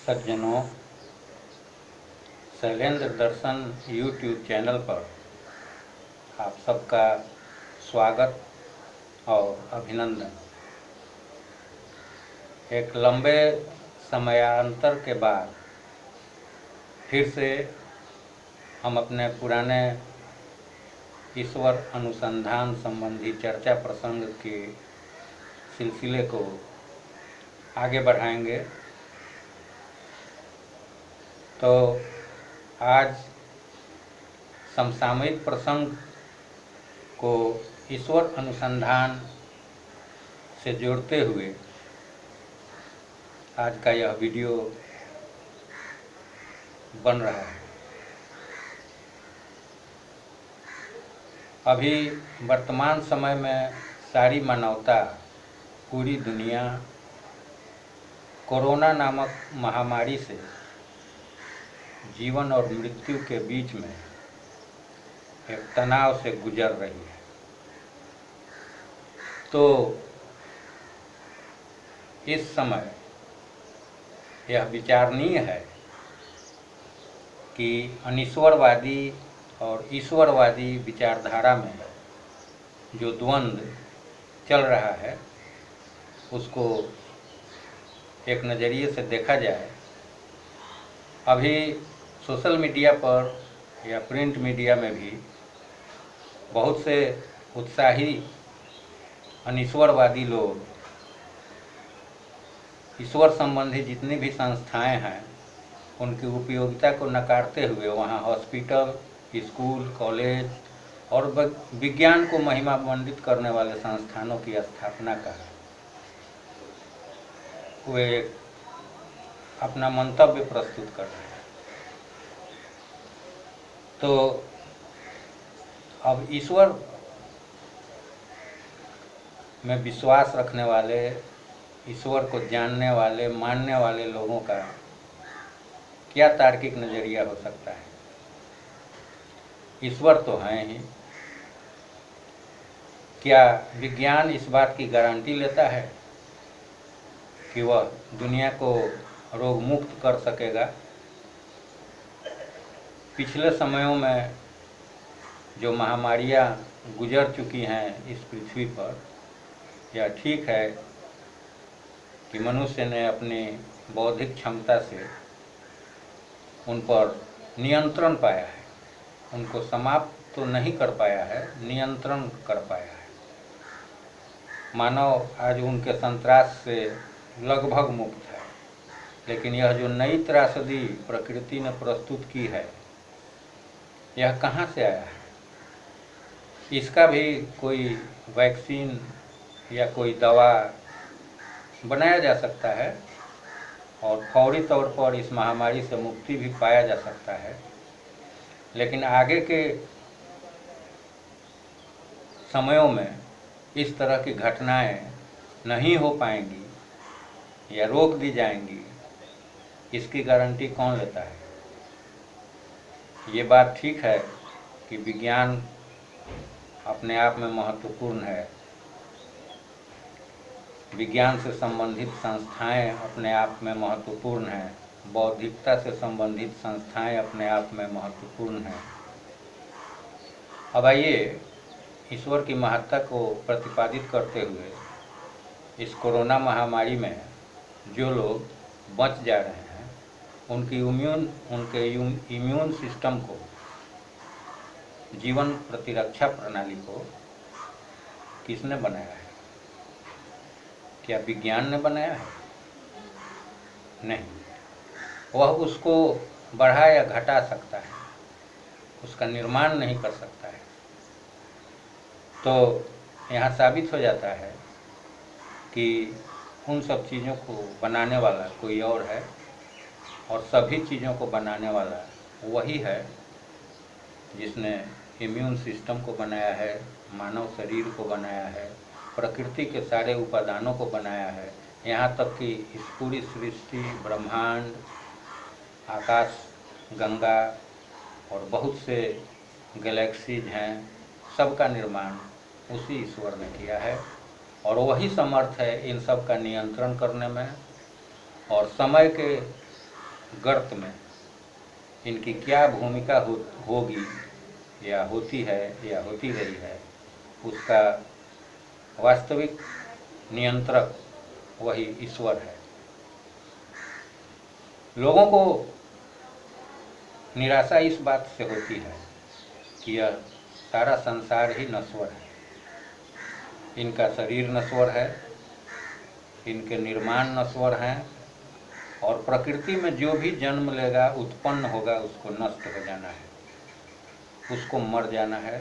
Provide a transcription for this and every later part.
सज्जनों, शैलेंद्र दर्शन YouTube channel पर आप सबका स्वागत और अभिनंदन। एक लंबे समयांतर के बाद फिर से हम अपने पुराने ईश्वर अनुसंधान संबंधी चर्चा प्रसंग के सिलसिले को आगे बढ़ाएंगे। तो आज समसामयिक प्रसंग को ईश्वर अनुसंधान से जोड़ते हुए आज का यह वीडियो बन रहा है। अभी वर्तमान समय में सारी मानवता, पूरी दुनिया कोरोना नामक महामारी से जीवन और मृत्यु के बीच में एक तनाव से गुजर रही है। तो इस समय यह विचारणीय है कि अनीश्वरवादी और ईश्वरवादी विचारधारा में जो द्वंद्व चल रहा है उसको एक नज़रिए से देखा जाए। अभी सोशल मीडिया पर या प्रिंट मीडिया में भी बहुत से उत्साही अनीश्वरवादी लोग ईश्वर संबंधी जितनी भी संस्थाएं हैं उनकी उपयोगिता को नकारते हुए वहां हॉस्पिटल, स्कूल, कॉलेज और विज्ञान को महिमामंडित करने वाले संस्थानों की स्थापना का वे अपना मंतव्य प्रस्तुत कर रहे हैं। तो अब ईश्वर में विश्वास रखने वाले, ईश्वर को जानने वाले, मानने वाले लोगों का क्या तार्किक नज़रिया हो सकता है? ईश्वर तो हैं ही। क्या विज्ञान इस बात की गारंटी लेता है कि वह दुनिया को रोग मुक्त कर सकेगा? पिछले समयों में जो महामारियां गुजर चुकी हैं इस पृथ्वी पर, यह ठीक है कि मनुष्य ने अपनी बौद्धिक क्षमता से उन पर नियंत्रण पाया है। उनको समाप्त तो नहीं कर पाया है, नियंत्रण कर पाया है। मानव आज उनके संत्रास से लगभग मुक्त है। लेकिन यह जो नई त्रासदी प्रकृति ने प्रस्तुत की है, यह कहाँ से आया है? इसका भी कोई वैक्सीन या कोई दवा बनाया जा सकता है और फौरी तौर पर इस महामारी से मुक्ति भी पाया जा सकता है। लेकिन आगे के समयों में इस तरह की घटनाएं नहीं हो पाएंगी या रोक दी जाएंगी, इसकी गारंटी कौन लेता है? ये बात ठीक है कि विज्ञान अपने आप में महत्वपूर्ण है, विज्ञान से संबंधित संस्थाएं अपने आप में महत्वपूर्ण हैं, बौद्धिकता से संबंधित संस्थाएं अपने आप में महत्वपूर्ण हैं। अब आइए ईश्वर की महत्ता को प्रतिपादित करते हुए इस कोरोना महामारी में जो लोग बच जा रहे हैं उनके इम्यून सिस्टम को, जीवन प्रतिरक्षा प्रणाली को किसने बनाया है? क्या विज्ञान ने बनाया है? नहीं। वह उसको बढ़ा या घटा सकता है, उसका निर्माण नहीं कर सकता है। तो यहाँ साबित हो जाता है कि उन सब चीज़ों को बनाने वाला कोई और है और सभी चीज़ों को बनाने वाला वही है जिसने इम्यून सिस्टम को बनाया है, मानव शरीर को बनाया है, प्रकृति के सारे उपादानों को बनाया है। यहाँ तक कि इस पूरी सृष्टि, ब्रह्मांड, आकाश गंगा और बहुत से गैलेक्सीज हैं, सबका निर्माण उसी ईश्वर ने किया है और वही समर्थ है इन सब का नियंत्रण करने में और समय के गर्त में इनकी क्या भूमिका होगी या होती है या होती रही है, उसका वास्तविक नियंत्रक वही ईश्वर है। लोगों को निराशा इस बात से होती है कि यह सारा संसार ही नश्वर है, इनका शरीर नश्वर है, इनके निर्माण नश्वर हैं, और प्रकृति में जो भी जन्म लेगा, उत्पन्न होगा, उसको नष्ट हो जाना है, उसको मर जाना है।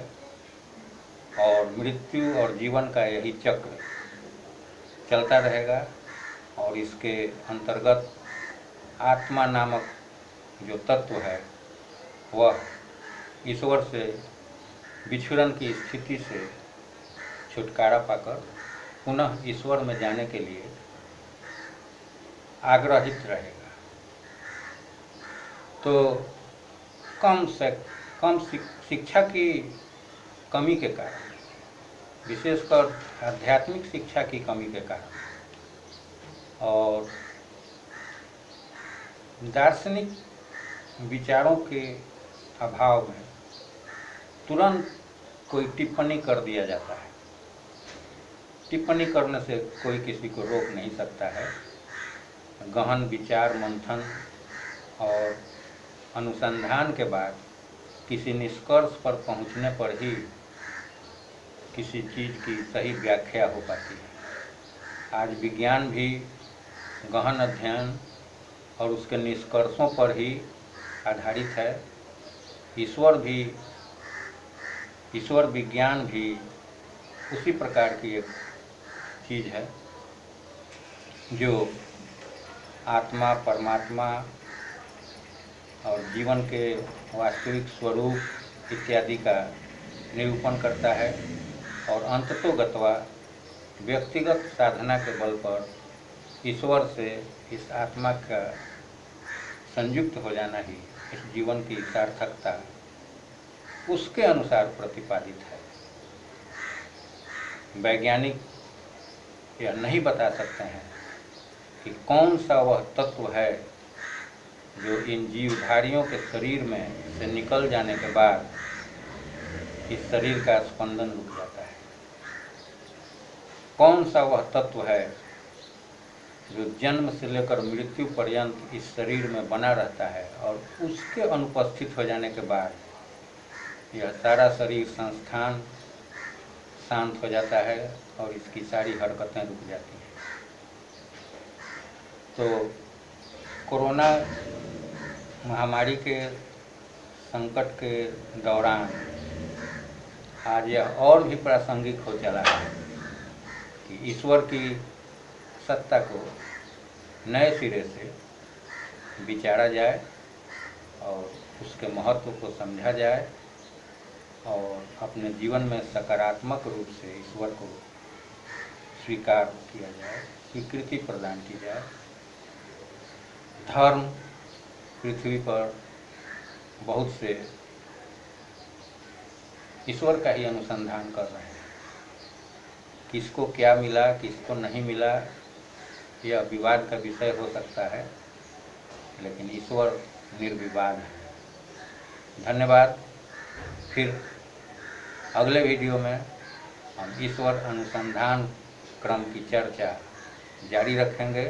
और मृत्यु और जीवन का यही चक्र चलता रहेगा। और इसके अंतर्गत आत्मा नामक जो तत्व है वह ईश्वर से विछुड़न की स्थिति से छुटकारा पाकर पुनः ईश्वर में जाने के लिए आग्रहित रहेगा। तो कम से कम शिक्षा की कमी के कारण, विशेषकर आध्यात्मिक शिक्षा की कमी के कारण और दार्शनिक विचारों के अभाव में तुरंत कोई टिप्पणी कर दिया जाता है। टिप्पणी करने से कोई किसी को रोक नहीं सकता है। गहन विचार मंथन और अनुसंधान के बाद किसी निष्कर्ष पर पहुंचने पर ही किसी चीज़ की सही व्याख्या हो पाती है। आज विज्ञान भी गहन अध्ययन और उसके निष्कर्षों पर ही आधारित है। ईश्वर विज्ञान भी उसी प्रकार की एक चीज़ है जो आत्मा, परमात्मा और जीवन के वास्तविक स्वरूप इत्यादि का निरूपण करता है। और अंततोगत्वा व्यक्तिगत साधना के बल पर ईश्वर से इस आत्मा का संयुक्त हो जाना ही इस जीवन की सार्थकता उसके अनुसार प्रतिपादित है। वैज्ञानिक यह नहीं बता सकते हैं कि कौन सा वह तत्व है जो इन जीवधारियों के शरीर में से निकल जाने के बाद इस शरीर का स्पंदन रुक जाता है। कौन सा वह तत्व है जो जन्म से लेकर मृत्यु पर्यंत इस शरीर में बना रहता है और उसके अनुपस्थित हो जाने के बाद यह सारा शरीर संस्थान शांत हो जाता है और इसकी सारी हरकतें रुक जाती हैं। तो कोरोना महामारी के संकट के दौरान आज यह और भी प्रासंगिक हो चला है कि ईश्वर की सत्ता को नए सिरे से विचारा जाए और उसके महत्व को समझा जाए और अपने जीवन में सकारात्मक रूप से ईश्वर को स्वीकार किया जाए, स्वीकृति प्रदान की जाए। धर्म पृथ्वी पर बहुत से ईश्वर का ही अनुसंधान कर रहे हैं। किसको क्या मिला, किसको नहीं मिला, यह विवाद का विषय हो सकता है, लेकिन ईश्वर निर्विवाद है। धन्यवाद। फिर अगले वीडियो में हम ईश्वर अनुसंधान क्रम की चर्चा जारी रखेंगे।